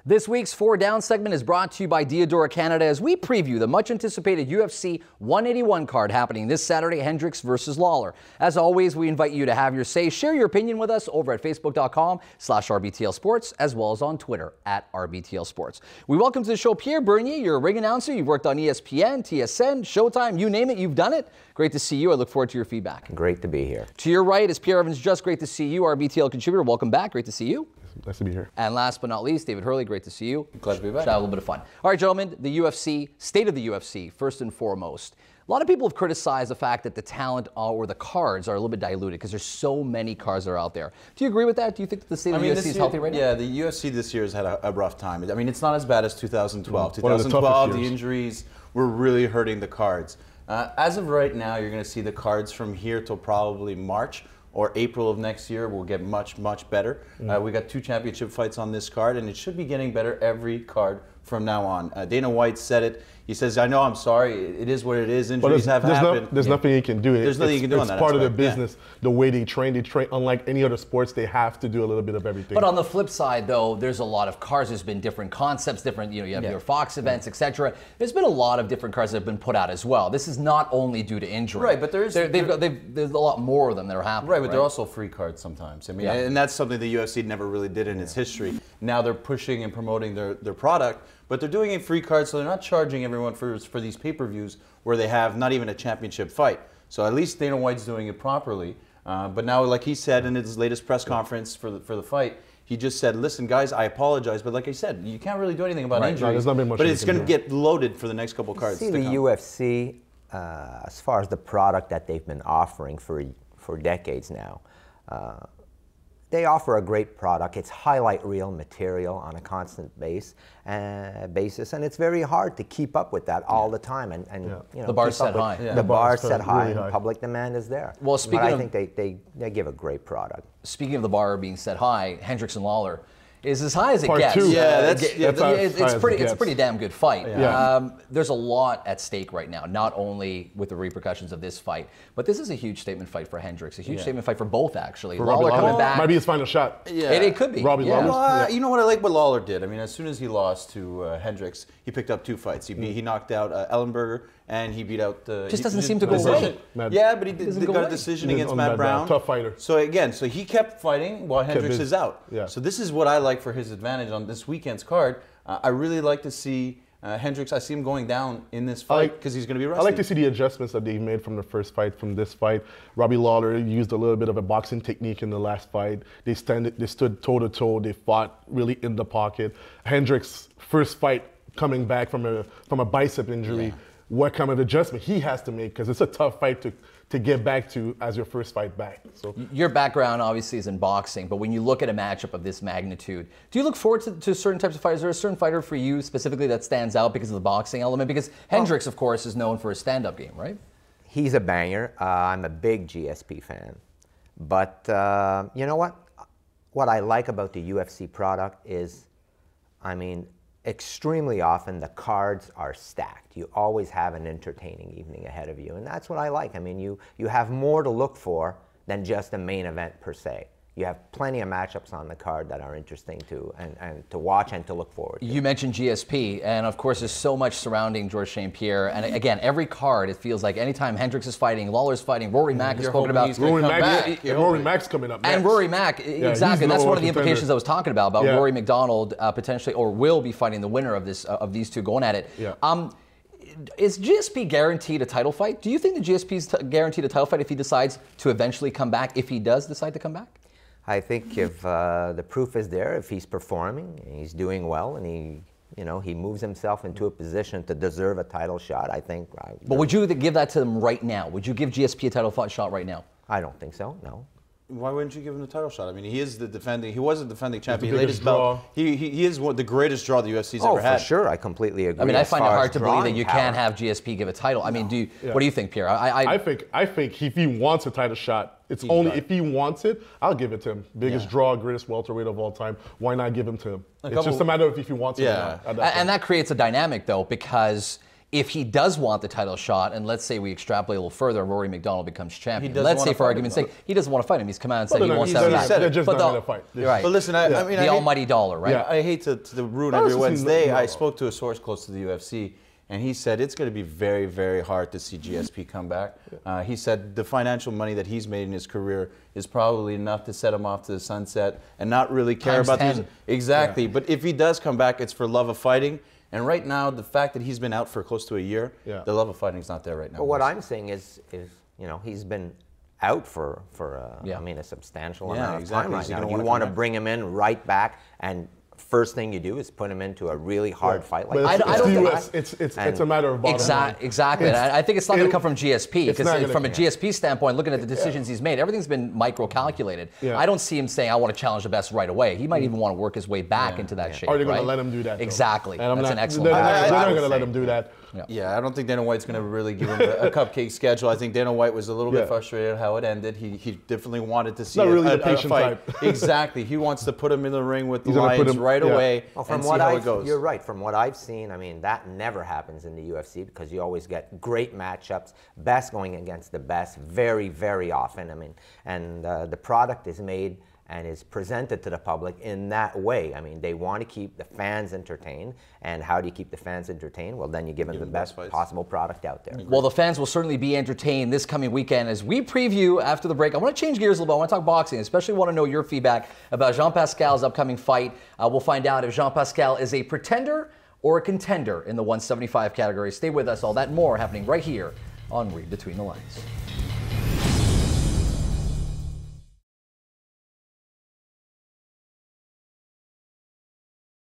This week's Four Down segment is brought to you by Diodora Canada as we preview the much-anticipated UFC 181 card happening this Saturday, Hendricks versus Lawler. As always, we invite you to have your say, share your opinion with us over at facebook.com/RBTL Sports, as well as on Twitter @RBTL Sports. We welcome to the show Pierre Bernier. You're a ring announcer. You've worked on ESPN, TSN, Showtime, you name it, you've done it. Great to see you. I look forward to your feedback. Great to be here. To your right is Pierre Evans. Just great to see you, RBTL contributor. Welcome back. Great to see you. Nice to be here. And last but not least, David Hurley, great to see you. Glad to be back. Should have a little bit of fun. All right, gentlemen, the UFC, state of the UFC, first and foremost. A lot of people have criticized the fact that the talent or the cards are a little bit diluted because there's so many cards that are out there. Do you agree with that? Do you think that the state of the UFC is healthy right now? Yeah, the UFC this year has had a rough time. I mean, it's not as bad as 2012. One of the 2012, toughest the years. injuries were really hurting the cards. As of right now, you're going to see the cards from here till probably March or April of next year will get much, much better. We got 2 championship fights on this card, and it should be getting better every card from now on. Dana White said it. He says, I know, I'm sorry. It is what it is. Injuries have happened. There's nothing you can do. There's nothing you can do on that It's part of the aspect, yeah. business. The way they train, unlike any other sports, they have to do a little bit of everything. But on the flip side, though, there's a lot of cards. There's been different concepts, different, you have your Fox events, etc. There's been a lot of different cards that have been put out as well. This is not only due to injury. Right, but there's a lot more of them that are happening. Right, but they're also free cards sometimes. I mean, and that's something the UFC never really did in its history. Now they're pushing and promoting their product, but they're doing a free card, so they're not charging everyone for these pay-per-views where they have not even a championship fight. So at least Dana White's doing it properly. But now, like he said in his latest press conference for the fight, he just said, listen, guys, I apologize, but like I said, you can't really do anything about injuries. No, there's not been much but you it's can going to do. get loaded for the next couple cards. See, the UFC, as far as the product that they've been offering for decades now, they offer a great product. It's highlight reel material on a constant basis, and it's very hard to keep up with that all the time. And you know, the bar's set high. The bar's set high, really and high. public demand is there. Well, speaking but I of- think they give a great product. Speaking of the bar being set high, Hendricks and Lawler is as high as it Part gets. two. Yeah, that's as high as it's it pretty. It's a gets. pretty damn good fight. Yeah. There's a lot at stake right now, not only with the repercussions of this fight, but this is a huge statement fight for Hendricks. A huge statement fight for both, actually. For Lawler Robbie coming back. might be his final shot. Yeah. It could be. Robbie yeah. Lawler. Well, you know what I like what Lawler did? I mean, as soon as he lost to Hendricks, he picked up 2 fights. He knocked out Ellenberger, and he beat out the... Just doesn't seem to go decision. away. Yeah, but he Doesn't go got away. a decision He's against on Matt Matt Brown. Brown. Tough fighter. So again, he kept fighting while Hendricks his- is out. yeah. So this is what I like for his advantage on this weekend's card. I really like to see Hendricks. I see him going down in this fight because he's going to be rusty. I like to see the adjustments that they've made from the first fight, from this fight. Robbie Lawler used a little bit of a boxing technique in the last fight. They stood toe-to-toe. They fought really in the pocket. Hendricks' first fight coming back from a bicep injury, what kind of adjustment he has to make, because it's a tough fight to get back to as your first fight back. So Your background obviously is in boxing, but when you look at a matchup of this magnitude, do you look forward to certain types of fighters? Is there a certain fighter for you specifically that stands out because of the boxing element? Because Hendricks, of course, is known for his stand-up game, right? He's a banger. I'm a big GSP fan. But you know what? What I like about the UFC product is, I mean, extremely often the cards are stacked. You always have an entertaining evening ahead of you, and that's what I like. I mean, you have more to look for than just a main event per se. You have plenty of matchups on the card that are interesting and to watch and to look forward to. You mentioned GSP, and of course there's so much surrounding Georges St. Pierre. And again, every card, it feels like anytime Hendricks is fighting, Lawler's fighting, Rory Mack is spoken about. Rory Mack's coming up next. And Rory Mack, exactly. That's one of the implications I was talking about Rory McDonald potentially, or will be fighting the winner of this of these two going at it. Yeah. Is GSP guaranteed a title fight? Do you think the GSP is guaranteed a title fight if he decides to eventually come back, if he does decide to come back? I think if the proof is there, if he's performing, and he's doing well, and he moves himself into a position to deserve a title shot, I think. But would you give that to him right now? Would you give GSP a title fight shot right now? I don't think so. No. Why wouldn't you give him the title shot? I mean, he was a defending champion. the biggest draw. He is the greatest draw the UFC's ever had. Oh, for sure. I completely agree. I mean, I as find it far hard as to believe that drawing you power. can't have GSP give a title. I mean, what do you think, Pierre? I think if he wants a title shot, it's only if he wants it, I'll give it to him. Biggest draw, greatest welterweight of all time. Why not give him to him? It's just a matter of if he wants it or not. And that creates a dynamic, though, because If he does want the title shot, and let's say we extrapolate a little further, Rory McDonald becomes champion. Let's say, for argument's sake, he doesn't want to fight him. He's come out and said he wants to have They're just not going to fight. Right. But listen, I mean, the almighty dollar, right? Yeah. I hate to ruin every Wednesday. I spoke to a source close to the UFC, and he said it's going to be very, very hard to see GSP come back. He said the financial money that he's made in his career is probably enough to set him off to the sunset and not really care about these. Exactly. Yeah. But if he does come back, it's for love of fighting. And right now, the fact that he's been out for close to a year, the love of fighting is not there right now. But what I'm saying is you know, he's been out for I mean, a substantial amount of time right now. You want to bring him in right back, and first thing you do is put him into a really hard fight like that. It's a matter of bottom line. Exactly. I think it's not going to come from GSP, because from a GSP standpoint, looking at the decisions he's made, everything's been micro-calculated. I don't see him saying, I want to challenge the best right away. He might even want to work his way back into that shape. Are they going to let him do that? Exactly. That's an excellent point. They're not going to let him do that. Yeah, I don't think Dana White's going to really give him a cupcake schedule. I think Dana White was a little bit frustrated at how it ended. He definitely wanted to see a fight. Exactly. He wants to put him in the ring with the Lions right away and see how it goes. You're right. From what I've seen, I mean, that never happens in the UFC because you always get great matchups, best going against the best very, very often. I mean, and the product is made and is presented to the public in that way. I mean, they want to keep the fans entertained. And how do you keep the fans entertained? Well, then you give them the best possible product out there. Well, the fans will certainly be entertained this coming weekend as we preview after the break. I want to change gears a little bit. I want to talk boxing, especially want to know your feedback about Jean Pascal's upcoming fight. We'll find out if Jean Pascal is a pretender or a contender in the 175 category. Stay with us. All that and more happening right here on Read Between the Lines.